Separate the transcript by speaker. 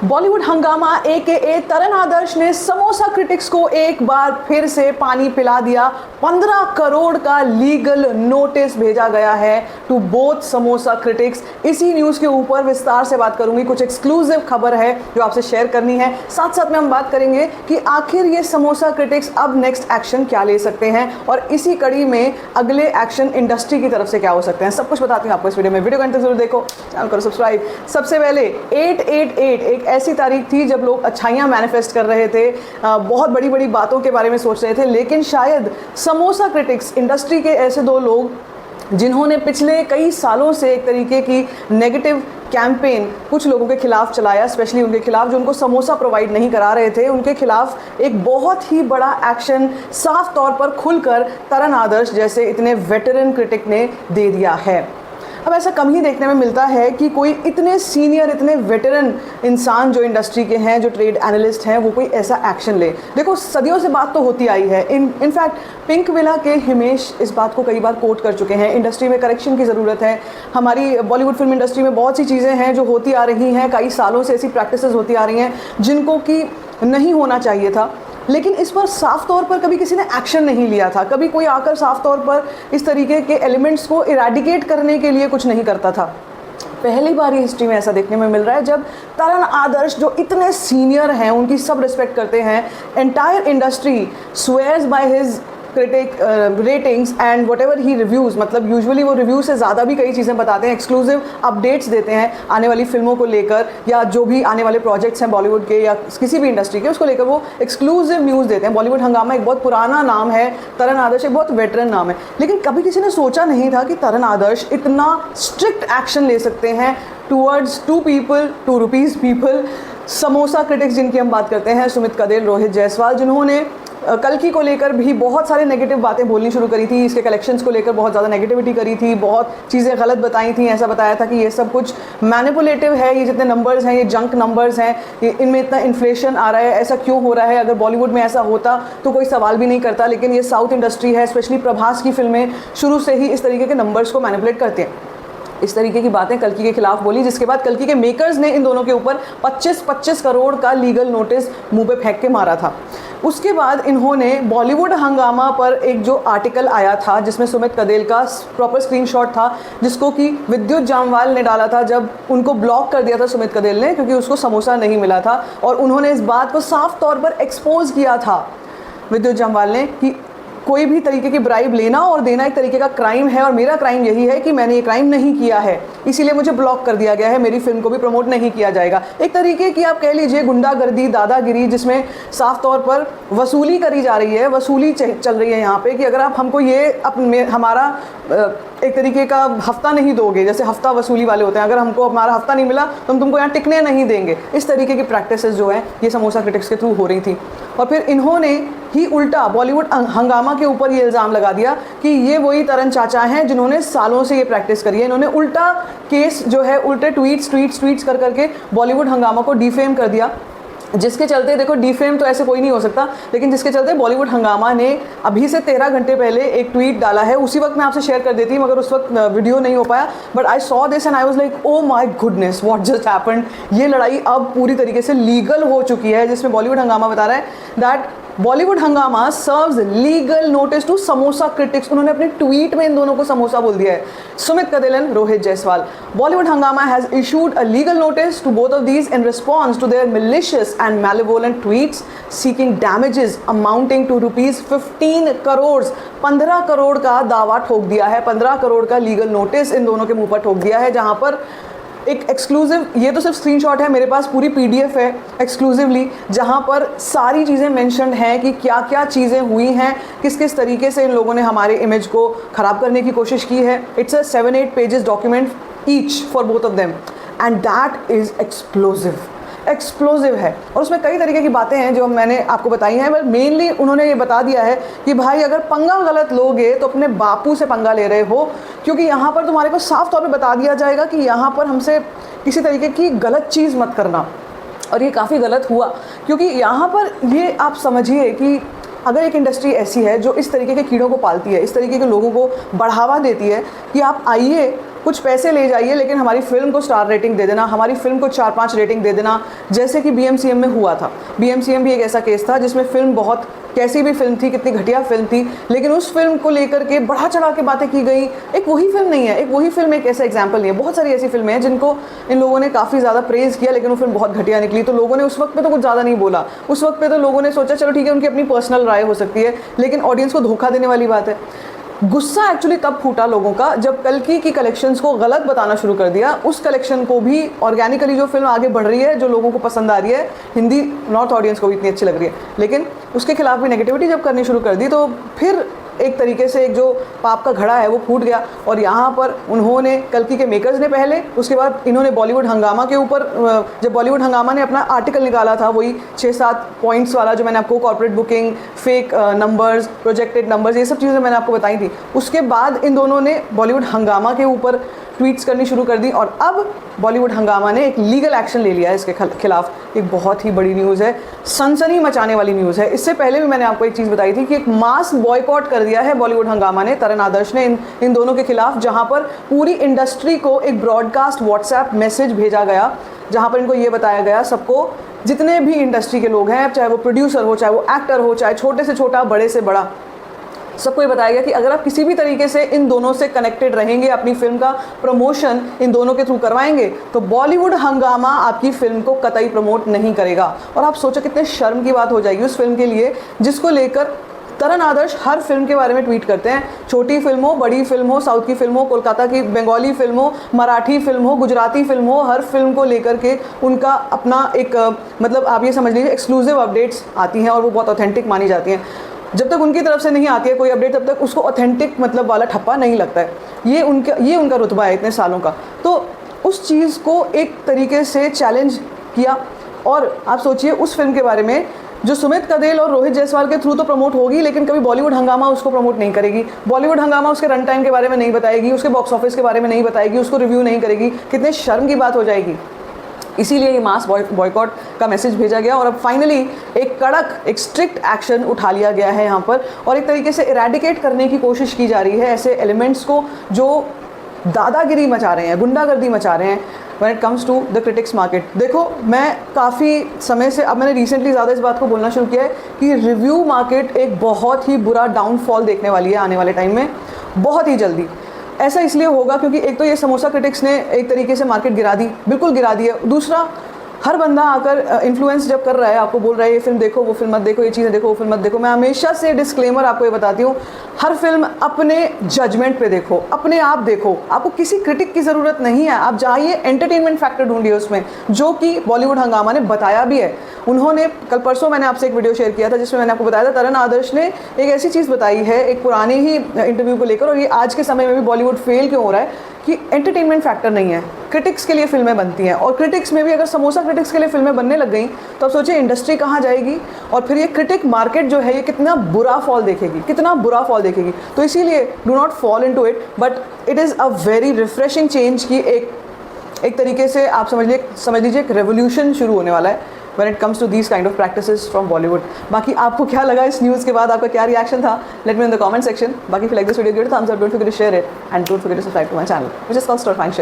Speaker 1: बॉलीवुड हंगामा एके तरन आदर्श ने समोसा क्रिटिक्स को एक बार फिर से पानी पिला दिया। 15 करोड़ का लीगल नोटिस भेजा गया है टू बोथ समोसा क्रिटिक्स। इसी न्यूज़ के ऊपर विस्तार से बात करूंगी, कुछ एक्सक्लूसिव खबर है जो आपसे शेयर करनी है। साथ साथ में हम बात करेंगे कि आखिर ये समोसा क्रिटिक्स अब नेक्स्ट एक्शन क्या ले सकते हैं और इसी कड़ी में अगले एक्शन इंडस्ट्री की तरफ से क्या हो सकते हैं। सब कुछ बताती हूँ आपको इस वीडियो में। वीडियो को अंत तक जरूर देखो, चैनल करो सब्सक्राइब। सबसे पहले 888 एक ऐसी तारीख थी जब लोग अच्छाइयाँ मैनिफेस्ट कर रहे थे, बहुत बड़ी बड़ी बातों के बारे में सोच रहे थे, लेकिन शायद समोसा क्रिटिक्स इंडस्ट्री के ऐसे दो लोग जिन्होंने पिछले कई सालों से एक तरीके की नेगेटिव कैंपेन कुछ लोगों के खिलाफ चलाया, स्पेशली उनके खिलाफ जो उनको समोसा प्रोवाइड नहीं करा रहे थे, उनके खिलाफ एक बहुत ही बड़ा एक्शन साफ तौर पर खुलकर तरन आदर्श जैसे इतने वेटरन क्रिटिक ने दे दिया है। अब ऐसा कम ही देखने में मिलता है कि कोई इतने सीनियर, इतने वेटरन इंसान जो इंडस्ट्री के हैं, जो ट्रेड एनालिस्ट हैं, वो कोई ऐसा एक्शन ले। देखो, सदियों से बात तो होती आई है। इनफैक्ट पिंक विला के हिमेश इस बात को कई बार कोट कर चुके हैं, इंडस्ट्री में करेक्शन की ज़रूरत है। हमारी बॉलीवुड फिल्म इंडस्ट्री में बहुत सी चीज़ें हैं जो होती आ रही हैं, कई सालों से ऐसी प्रैक्टिसेस होती आ रही हैं जिनको कि नहीं होना चाहिए था, लेकिन इस पर साफ तौर पर कभी किसी ने एक्शन नहीं लिया था। कभी कोई आकर साफ तौर पर इस तरीके के एलिमेंट्स को इरेडिकेट करने के लिए कुछ नहीं करता था। पहली बार ही हिस्ट्री में ऐसा देखने में मिल रहा है जब तरन आदर्श जो इतने सीनियर हैं, उनकी सब रिस्पेक्ट करते हैं, entire industry swears by his critic ratings and what ever he reviews, मतलब यूजुअली वो रिव्यू से ज़्यादा भी कई चीज़ें बताते हैं, एक्सक्लूसिव अपडेट्स देते हैं आने वाली फिल्मों को लेकर या जो भी आने वाले प्रोजेक्ट्स हैं बॉलीवुड के या किसी भी इंडस्ट्री के, उसको लेकर वो एक्सक्लूसिव न्यूज़ देते हैं। बॉलीवुड हंगामा एक बहुत पुराना नाम है, तरन आदर्श एक बहुत वेटरन नाम है, लेकिन कभी किसी ने सोचा नहीं था कि तरन आदर्श इतना स्ट्रिक्ट एक्शन ले सकते हैं towards two people, two rupees people. Samosa critics जिनकी हम बात करते हैं, सुमित कदेल, रोहित जायसवाल, जिन्होंने कल्कि को लेकर भी बहुत सारे नेगेटिव बातें बोलनी शुरू करी थी, इसके कलेक्शंस को लेकर बहुत ज़्यादा नेगेटिविटी करी थी, बहुत चीज़ें गलत बताई थी, ऐसा बताया था कि ये सब कुछ मैनिपुलेटिव है, ये जितने नंबर्स हैं ये जंक नंबर्स हैं, इनमें इतना इन्फ्लेशन आ रहा है, ऐसा क्यों हो रहा है, अगर बॉलीवुड में ऐसा होता तो कोई सवाल भी नहीं करता, लेकिन ये साउथ इंडस्ट्री है, स्पेशली प्रभास की फिल्में शुरू से ही इस तरीके के नंबर्स को मैनिपुलेट करते हैं। इस तरीके की बातें कल्कि के खिलाफ बोली, जिसके बाद कल्कि के मेकर्स ने इन दोनों के ऊपर 25-25 करोड़ का लीगल नोटिस मुंह पे फेंक के मारा था। उसके बाद इन्होंने बॉलीवुड हंगामा पर एक जो आर्टिकल आया था जिसमें सुमित कदेल का प्रॉपर स्क्रीनशॉट था, जिसको कि विद्युत जामवाल ने डाला था जब उनको ब्लॉक कर दिया था सुमित कदेल ने, क्योंकि उसको समोसा नहीं मिला था, और उन्होंने इस बात को साफ तौर पर एक्सपोज किया था विद्युत जामवाल ने कि कोई भी तरीके की ब्राइब लेना और देना एक तरीके का क्राइम है और मेरा क्राइम यही है कि मैंने ये क्राइम नहीं किया है, इसीलिए मुझे ब्लॉक कर दिया गया है, मेरी फिल्म को भी प्रमोट नहीं किया जाएगा। एक तरीके की आप कह लीजिए गुंडागर्दी, दादागिरी, जिसमें साफ तौर पर वसूली करी जा रही है, वसूली चल रही है यहाँ पे कि अगर आप हमको ये हमारा एक तरीके का हफ्ता नहीं दोगे, जैसे हफ्ता वसूली वाले होते हैं, अगर हमको हमारा हफ्ता नहीं मिला तो हम तुमको यहाँ टिकने नहीं देंगे। इस तरीके की प्रैक्टिसेस जो हैं ये समोसा क्रिटिक्स के थ्रू हो रही थी, और फिर इन्होंने ही उल्टा बॉलीवुड हंगामा के ऊपर ये इल्ज़ाम लगा दिया कि ये वही तरन चाचा हैं जिन्होंने सालों से ये प्रैक्टिस करी है। इन्होंने उल्टा केस जो है, उल्टे ट्वीट्स कर करके बॉलीवुड हंगामा को डिफेम कर दिया, जिसके चलते, देखो डिफेम तो ऐसे कोई नहीं हो सकता, लेकिन जिसके चलते बॉलीवुड हंगामा ने अभी से 13 घंटे पहले एक ट्वीट डाला है। उसी वक्त मैं आपसे शेयर कर देती, मगर उस वक्त वीडियो नहीं हो पाया, but I saw this and I was like oh my goodness what just happened. ये लड़ाई अब पूरी तरीके से लीगल हो चुकी है, जिसमें बॉलीवुड हंगामा बता रहा है that Bollywood Hungama serves legal notice to samosa critics. उन्होंने अपने ट्वीट में इन दोनों को समोसा बोल दिया है, सुमित कदेल and Rohit Jaiswal. Bollywood Hungama has issued a legal notice to both of these in response to their malicious and malevolent tweets seeking damages amounting to rupees 15 crore. 15 crore का दावा ठोक दिया है, 15 करोड़ का लीगल नोटिस इन दोनों के मुंह पर ठोक दिया है, जहां पर एक एक्सक्लूसिव, ये तो सिर्फ स्क्रीनशॉट है, मेरे पास पूरी पीडीएफ है एक्सक्लूसिवली, जहां पर सारी चीज़ें मेंशन्ड हैं कि क्या क्या चीज़ें हुई हैं, किस किस तरीके से इन लोगों ने हमारे इमेज को ख़राब करने की कोशिश की है। It's a 7-8 pages document each for both of them, and that is explosive है, और उसमें कई तरीके की बातें हैं जो मैंने आपको बताई हैं, बट मेनली उन्होंने ये बता दिया है कि भाई अगर पंगा गलत लोगे तो अपने बापू से पंगा ले रहे हो, क्योंकि यहाँ पर तुम्हारे को साफ तौर पे बता दिया जाएगा कि यहाँ पर हमसे किसी तरीके की गलत चीज़ मत करना। और ये काफ़ी गलत हुआ, क्योंकि यहाँ पर ये आप समझिए कि अगर एक इंडस्ट्री ऐसी है जो इस तरीके के कीड़ों को पालती है, इस तरीके के लोगों को बढ़ावा देती है कि आप आइए कुछ पैसे ले जाइए लेकिन हमारी फिल्म को स्टार रेटिंग दे देना, हमारी फिल्म को 4-5 रेटिंग दे देना, जैसे कि BMCM में हुआ था। BMCM भी एक ऐसा केस था जिसमें फिल्म बहुत, कैसी भी फिल्म थी, कितनी घटिया फिल्म थी, लेकिन उस फिल्म को लेकर के बढ़ा चढ़ा के बातें की गई। एक वही फिल्म नहीं है, एक वही फिल्म एक ऐसा एग्जाम्पल नहीं है, बहुत सारी ऐसी फिल्में हैं जिनको इन लोगों ने काफ़ी ज़्यादा प्रेज़ किया लेकिन वो फिल्म बहुत घटिया निकली। तो लोगों ने उस वक्त पे तो कुछ ज़्यादा नहीं बोला, उस वक्त पे तो लोगों ने सोचा चलो ठीक है, उनकी अपनी पर्सनल राय हो सकती है, लेकिन ऑडियंस को धोखा देने वाली बात है। गुस्सा एक्चुअली तब फूटा लोगों का जब कल्कि की कलेक्शंस को गलत बताना शुरू कर दिया। उस कलेक्शन को भी ऑर्गेनिकली जो फिल्म आगे बढ़ रही है, जो लोगों को पसंद आ रही है, हिंदी नॉर्थ ऑडियंस को भी इतनी अच्छी लग रही है, लेकिन उसके खिलाफ भी नेगेटिविटी जब करनी शुरू कर दी तो फिर एक तरीके से एक जो पाप का घड़ा है वो फूट गया। और यहाँ पर उन्होंने, कल्कि के मेकर्स ने पहले, उसके बाद इन्होंने बॉलीवुड हंगामा के ऊपर, जब बॉलीवुड हंगामा ने अपना आर्टिकल निकाला था वही 6-7 पॉइंट्स वाला जो मैंने आपको, corporate booking, fake numbers, projected numbers, ये सब चीज़ें मैंने आपको बताई थी, उसके बाद इन दोनों ने बॉलीवुड हंगामा के ऊपर ट्वीट्स करनी शुरू कर दी और अब बॉलीवुड हंगामा ने एक लीगल एक्शन ले लिया है इसके खिलाफ। एक बहुत ही बड़ी न्यूज़ है, सनसनी मचाने वाली न्यूज़ है। इससे पहले भी मैंने आपको एक चीज़ बताई थी कि एक मास बॉयकॉट कर दिया है बॉलीवुड हंगामा ने, तरन आदर्श ने, इन दोनों के खिलाफ, जहां पर पूरी इंडस्ट्री को एक ब्रॉडकास्ट व्हाट्सएप मैसेज भेजा गया, जहां पर इनको ये बताया गया, सबको, जितने भी इंडस्ट्री के लोग हैं, चाहे वो प्रोड्यूसर हो, चाहे वो एक्टर हो, चाहे छोटे से छोटा, बड़े से बड़ा, सबको ये बताया गया कि अगर आप किसी भी तरीके से इन दोनों से कनेक्टेड रहेंगे, अपनी फिल्म का प्रमोशन इन दोनों के थ्रू करवाएंगे, तो बॉलीवुड हंगामा आपकी फिल्म को कतई प्रमोट नहीं करेगा। और आप सोचो कितने शर्म की बात हो जाएगी उस फिल्म के लिए जिसको लेकर तरन आदर्श हर फिल्म के बारे में ट्वीट करते हैं, छोटी फिल्म हो, बड़ी फिल्म हो, साउथ की फिल्म हो, कोलकाता की बंगाली फिल्म हो, मराठी फिल्म हो, गुजराती फिल्म हो, हर फिल्म को लेकर के उनका अपना एक मतलब आप ये समझ लीजिए एक्सक्लूसिव अपडेट्स आती हैं और वो बहुत ऑथेंटिक मानी जाती हैं। जब तक उनकी तरफ से नहीं आती है कोई अपडेट, तब तक उसको ऑथेंटिक मतलब वाला ठप्पा नहीं लगता है। ये उनका रुतबा है इतने सालों का। तो उस चीज़ को एक तरीके से चैलेंज किया। और आप सोचिए उस फिल्म के बारे में जो सुमित कदेल और रोहित जायसवाल के थ्रू तो प्रमोट होगी, लेकिन कभी बॉलीवुड हंगामा उसको प्रमोट नहीं करेगी। बॉलीवुड हंगामा उसके रन टाइम के बारे में नहीं बताएगी, उसके बॉक्स ऑफिस के बारे में नहीं बताएगी, उसको रिव्यू नहीं करेगी। कितने शर्म की बात हो जाएगी। इसीलिए ये मास बॉयकॉट का मैसेज भेजा गया और अब फाइनली एक कड़क, एक स्ट्रिक्ट एक्शन उठा लिया गया है यहाँ पर, और एक तरीके से इरेडिकेट करने की कोशिश की जा रही है ऐसे एलिमेंट्स को जो दादागिरी मचा रहे हैं, गुंडागर्दी मचा रहे हैं when it comes to the critics market. देखो, मैं काफ़ी समय से, अब मैंने रिसेंटली ज़्यादा इस बात को बोलना शुरू किया है कि रिव्यू मार्केट एक बहुत ही बुरा डाउनफॉल देखने वाली है आने वाले टाइम में, बहुत ही जल्दी। ऐसा इसलिए होगा क्योंकि एक तो ये समोसा क्रिटिक्स ने एक तरीके से मार्केट गिरा दी, बिल्कुल गिरा दी है। दूसरा, हर बंदा आकर इन्फ्लुएंस जब कर रहा है, आपको बोल रहा है ये फिल्म देखो, वो फिल्म मत देखो, ये चीज़ें देखो, वो फिल्म मत देखो। मैं हमेशा से डिस्क्लेमर आपको ये बताती हूँ, हर फिल्म अपने जजमेंट पे देखो, अपने आप देखो, आपको किसी क्रिटिक की ज़रूरत नहीं है। आप जाइए, एंटरटेनमेंट फैक्टर ढूंढिए उसमें, जो कि बॉलीवुड हंगामा ने बताया भी है। उन्होंने कल परसों मैंने आपसे एक वीडियो शेयर किया था जिसमें मैंने आपको बताया था तरन आदर्श ने एक ऐसी चीज़ बताई है एक पुराने ही इंटरव्यू को लेकर, और ये आज के समय में भी बॉलीवुड फेल क्यों हो रहा है कि एंटरटेनमेंट फैक्टर नहीं है, क्रिटिक्स के लिए फिल्में बनती हैं। और क्रिटिक्स में भी अगर समोसा क्रिटिक्स के लिए फिल्में बनने लग गई तो अब सोचिए इंडस्ट्री कहाँ जाएगी, और फिर ये क्रिटिक मार्केट जो है ये कितना बुरा फॉल देखेगी, कितना बुरा फॉल देखेगी। तो इसीलिए do not fall into it, but it is a very refreshing change की एक तरीके से आप समझ लीजिए एक रेवोल्यूशन शुरू होने वाला है when it comes to these kind of practices from Bollywood। बाकी आपको क्या लगा इस न्यूज़ के बाद, आपका क्या रिएक्शन था, let me know in the comment section। बाकी if you like this video, give it a thumbs up, don't forget to share it and don't forget to subscribe to my channel which is called Storyfine Share।